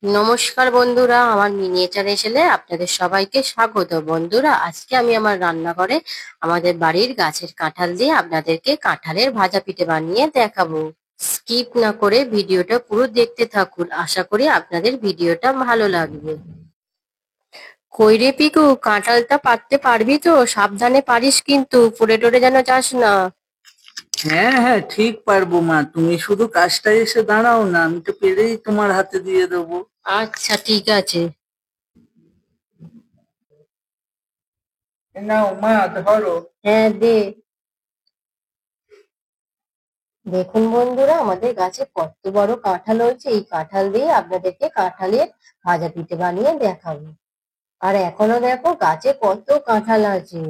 নমস্কার বন্ধুরা, আমার মিনিয়েচার এসেলে আপনাদের সবাইকে স্বাগত। বন্ধুরা, আজকে আমি আমার রান্নাঘরে আমাদের বাড়ির গাছের কাঁঠাল দিয়ে আপনাদেরকে কাঁঠালের ভাজা পিঠে বানিয়ে দেখাবো। স্কিপ না করে ভিডিওটা পুরো দেখতে থাকুন, আশা করি আপনাদের ভিডিওটা ভালো লাগবে। কই রে পিকু, কাঁঠালটা পাড়তে পারবি তো? সাবধানে পারিস কিন্তু, পড়ে টরে যেন যাস না। হ্যাঁ হ্যাঁ, ঠিক পারবো মা। তুমি শুধু কাজটায় এসে দাঁড়াও না, আমি তো পেরেই তোমার হাতে দিয়ে দেবো। আচ্ছা, ঠিক আছে। নাও মা, ধরো। হ্যাঁ, দে। দেখুন বন্ধুরা, আমাদের গাছে কত বড় কাঁঠাল হয়েছে। এই কাঁঠাল দিয়ে আপনাদেরকে কাঁঠালের ভাজা পিঠে বানিয়ে দেখাবো। আর এখনো দেখো গাছে কত কাঁঠাল আছে।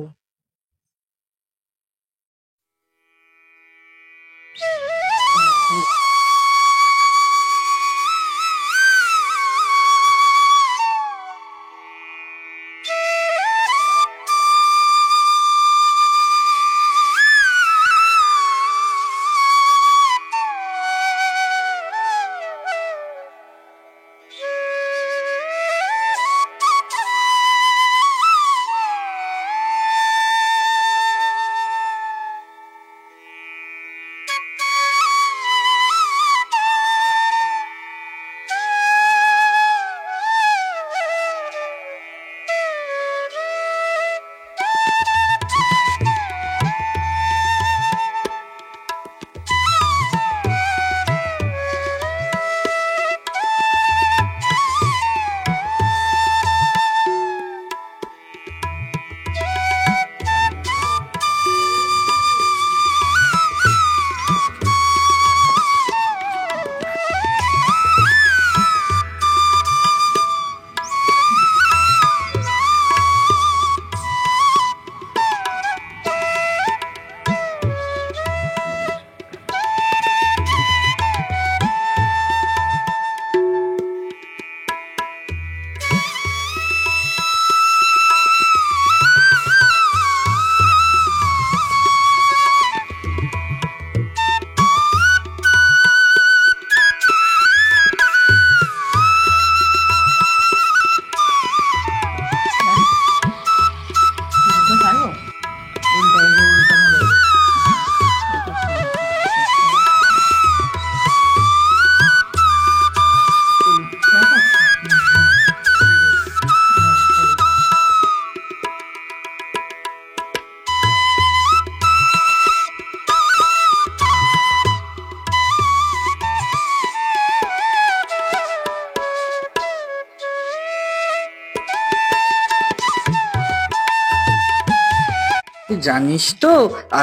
তুই জানিস তো,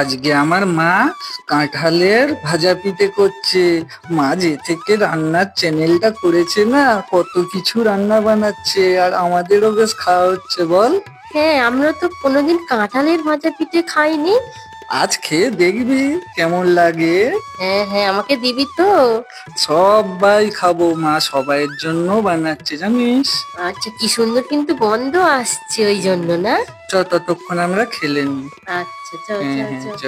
আজকে আমার মা কাঁঠালের ভাজা পিঠে করছে। মা যে থেকে রান্নার চ্যানেলটা করেছে না, কত কিছু রান্না বানাচ্ছে, আর আমাদেরও বেশ খাওয়া হচ্ছে বল। হ্যাঁ, আমরা তো কোনোদিন কাঁঠালের ভাজা পিঠে খাইনি। আজ খেয়ে দেখবি কেমন লাগে। হ্যাঁ হ্যাঁ, আমাকে দিবি তো? সবাই খাবো, মা সবাইয়ের জন্য বানাচ্ছে জানিস। আচ্ছা, কি সুন্দর কিন্তু গন্ধ আসছে, ওই জন্য না? চ, ততক্ষণ আমরা খেলে নিই। আচ্ছা, চল হ্যাঁ চল হ্যাঁ, চল। চ।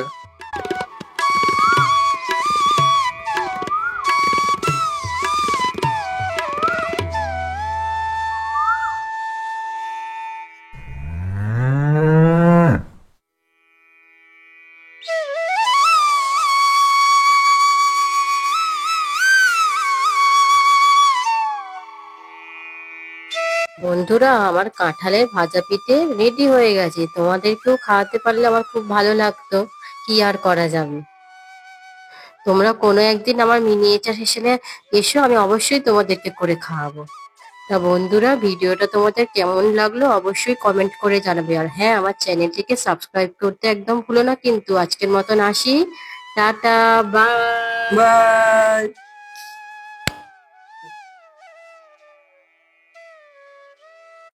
বন্ধুরা, আমার কাঁঠালের ভাজা পিঠে রেডি হয়ে গেছে। তোমাদেরকেও খাওয়াতে পারলে আমার খুব ভালো লাগতো। কি আর করা যাবে। তোমরা কোনো একদিন আমার মিনিয়েচার হিসেবে এসো, আমি অবশ্যই তোমাদেরকে করে খাওয়াবো। তা বন্ধুরা, ভিডিওটা তোমাদের কেমন লাগলো অবশ্যই কমেন্ট করে জানাবে। আর হ্যাঁ, আমার চ্যানেলটিকে সাবস্ক্রাইব করতে একদম ভুলো না কিন্তু। আজকের মতন আসি। Ta ta, bye. বাই।